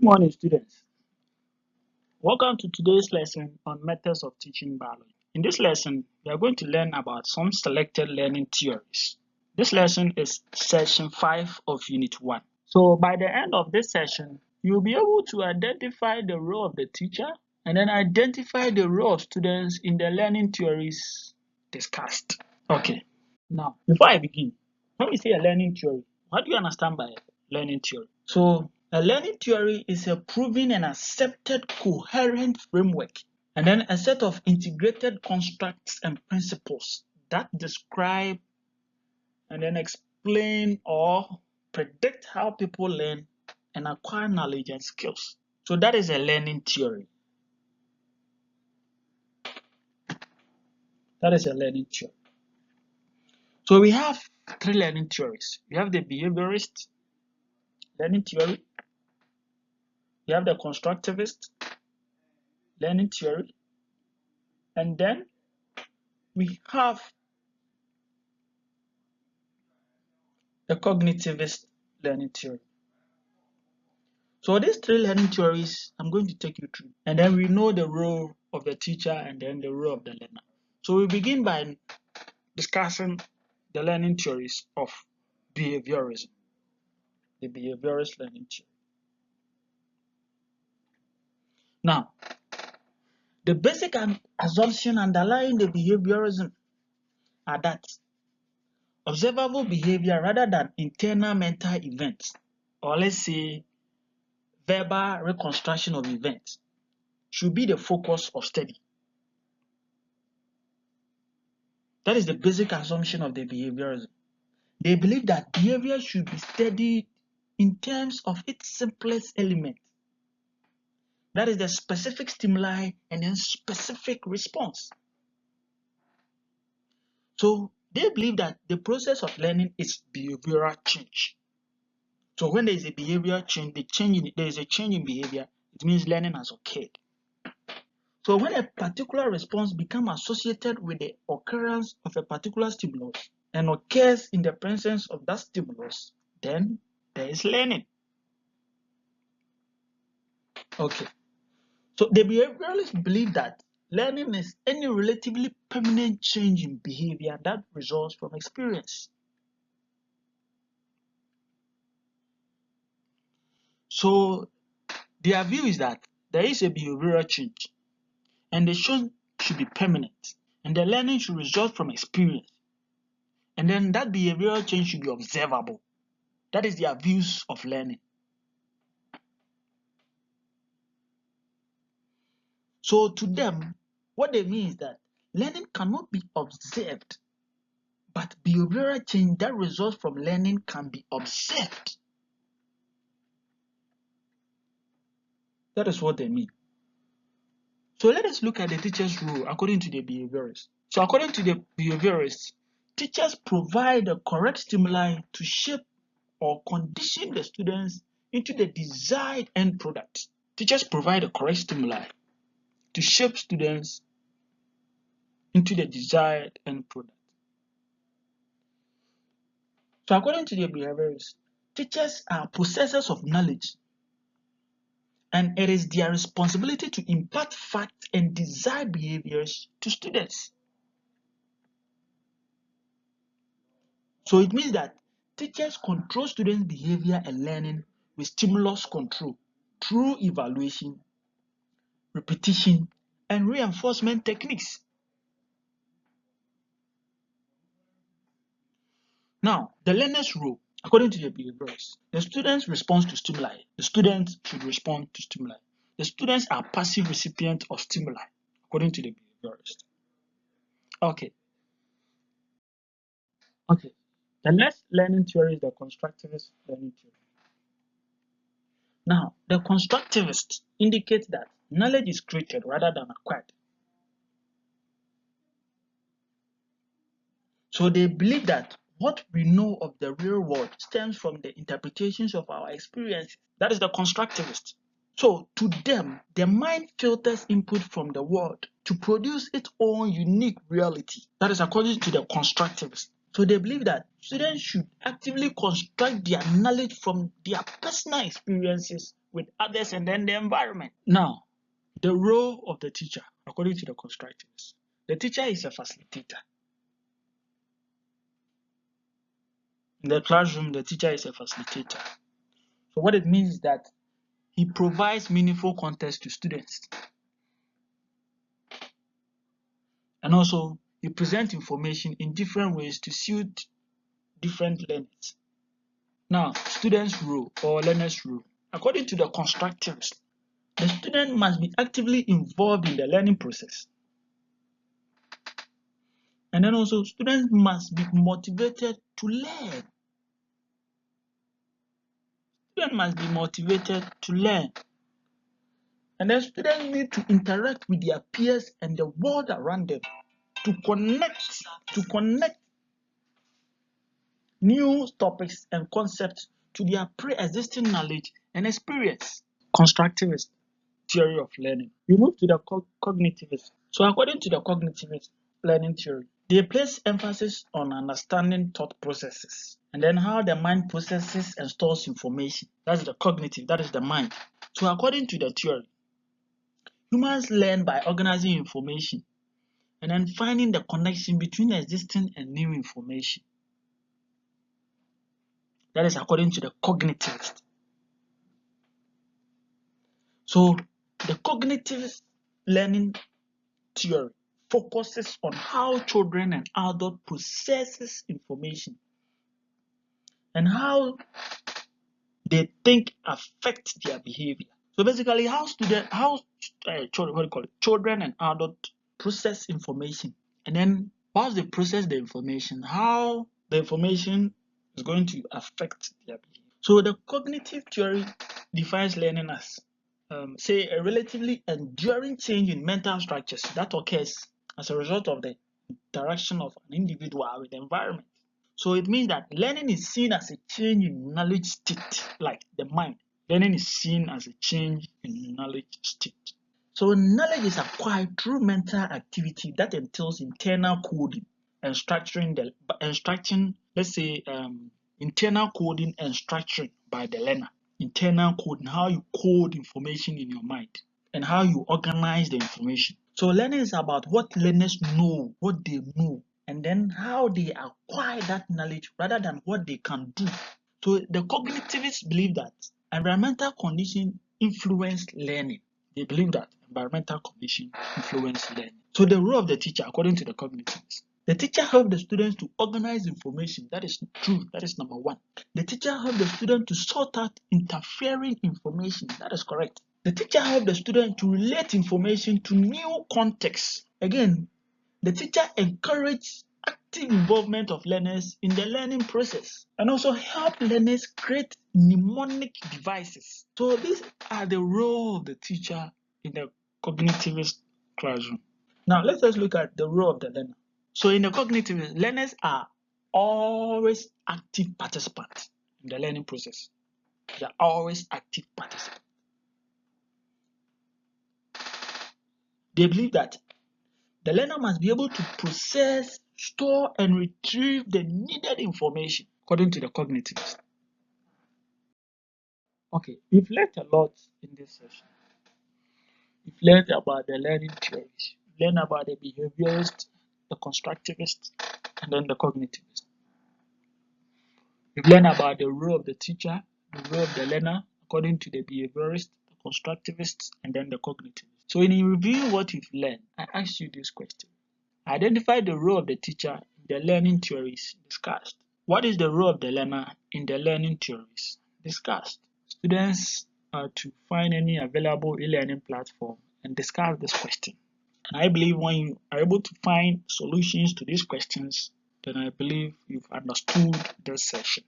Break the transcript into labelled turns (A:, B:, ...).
A: Good morning, students. Welcome to today's lesson on methods of teaching biology. In this lesson, we are going to learn about some selected learning theories. This lesson is session 5 of unit 1. So by the end of this session, you'll be able to identify the role of the teacher and then identify the role of students in the learning theories discussed. Okay, now before I begin, when we say a learning theory, what do you understand by learning theory? So a learning theory is a proven and accepted coherent framework and then a set of integrated constructs and principles that describe and then explain or predict how people learn and acquire knowledge and skills. So that is a learning theory. That is a learning theory. So we have three learning theories. We have the behaviorist learning theory, we have the constructivist learning theory, and then we have the cognitivist learning theory. So these three learning theories, I'm going to take you through. And then we know the role of the teacher and then the role of the learner. So we begin by discussing the learning theories of behaviorism, the behaviorist learning theory. Now, the basic assumption underlying the behaviorism are that observable behavior rather than internal mental events, or let's say verbal reconstruction of events, should be the focus of study. That is the basic assumption of the behaviorism. They believe that behavior should be studied in terms of its simplest element. That is the specific stimuli and then specific response. So they believe that the process of learning is behavioral change. So when there is a behavioral change, there is a change in behavior, it means learning has occurred. So when a particular response becomes associated with the occurrence of a particular stimulus and occurs in the presence of that stimulus, then there is learning. Okay. So the behavioralists believe that learning is any relatively permanent change in behavior that results from experience. So their view is that there is a behavioral change and the change should be permanent and the learning should result from experience. And then that behavioral change should be observable. That is their views of learning. So to them, what they mean is that learning cannot be observed, but behavioral change that results from learning can be observed. That is what they mean. So let us look at the teacher's role according to the behaviorists. So according to the behaviorists, teachers provide the correct stimuli to shape or condition the students into the desired end product. Teachers provide the correct stimuli to shape students into the desired end product. So according to the behaviorists, teachers are possessors of knowledge, and it is their responsibility to impart facts and desired behaviors to students. So it means that teachers control students' behavior and learning with stimulus control through evaluation, repetition, and reinforcement techniques. Now, the learner's role, according to the behaviorists, the students respond to stimuli. The students should respond to stimuli. The students are passive recipients of stimuli, according to the behaviorist. Okay. The next learning theory is the constructivist learning theory. Now, the constructivists indicate that knowledge is created rather than acquired. So they believe that what we know of the real world stems from the interpretations of our experiences. That is the constructivist. So to them, the mind filters input from the world to produce its own unique reality. That is according to the constructivist. So they believe that students should actively construct their knowledge from their personal experiences with others and then the environment. Now, the role of the teacher, according to the constructivists, the teacher is a facilitator. In the classroom, the teacher is a facilitator. So what it means is that he provides meaningful context to students. And also, he presents information in different ways to suit different learners. Now, students' role or learners' role. According to the constructivists, the student must be actively involved in the learning process. And then also, students must be motivated to learn. Students must be motivated to learn. And then students need to interact with their peers and the world around them to connect new topics and concepts to their pre-existing knowledge and experience. Constructivist theory of learning. We move to the cognitivist. So according to the cognitivist learning theory, they place emphasis on understanding thought processes and then how the mind processes and stores information. That's the cognitive, that is the mind. So according to the theory, humans learn by organizing information and then finding the connection between existing and new information. That is according to the cognitivist. So the cognitive learning theory focuses on how children and adults processes information and how they think affect their behavior. So basically, children and adults process information, and then once they process the information, how the information is going to affect their behavior. So the cognitive theory defines learning as say a relatively enduring change in mental structures that occurs as a result of the interaction of an individual with the environment. So it means that learning is seen as a change in knowledge state, like the mind. Learning is seen as a change in knowledge state. So knowledge is acquired through mental activity that entails internal coding and structuring internal coding and structuring by the learner. Internal coding, how you code information in your mind and how you organize the information. So learning is about what learners know, what they know, and then how they acquire that knowledge rather than what they can do. So the cognitivists believe that environmental conditions influence learning. They believe that environmental conditions influence learning. So the role of the teacher, according to the cognitivists, the teacher helps the students to organize information. That is true. That is number one. The teacher helps the student to sort out interfering information. That is correct. The teacher helps the student to relate information to new contexts. Again, the teacher encourages active involvement of learners in the learning process and also help learners create mnemonic devices. So these are the role of the teacher in the cognitivist classroom. Now let's just look at the role of the learner. So in the cognitivist, learners are always active participants in the learning process. They are always active participants. They believe that the learner must be able to process, store, and retrieve the needed information, according to the cognitivists. Okay, we've learned a lot in this session. We've learned about the learning theories, we've learned about the behaviorists, the constructivists, and then the cognitivists. We've learned about the role of the teacher, the role of the learner, according to the behaviorists, the constructivists, and then the cognitivists. So in reviewing what we've learned, I asked you this question. Identify the role of the teacher in the learning theories discussed. What is the role of the learner in the learning theories discussed? Students are to find any available e-learning platform and discuss this question. And I believe when you are able to find solutions to these questions, then I believe you've understood this session.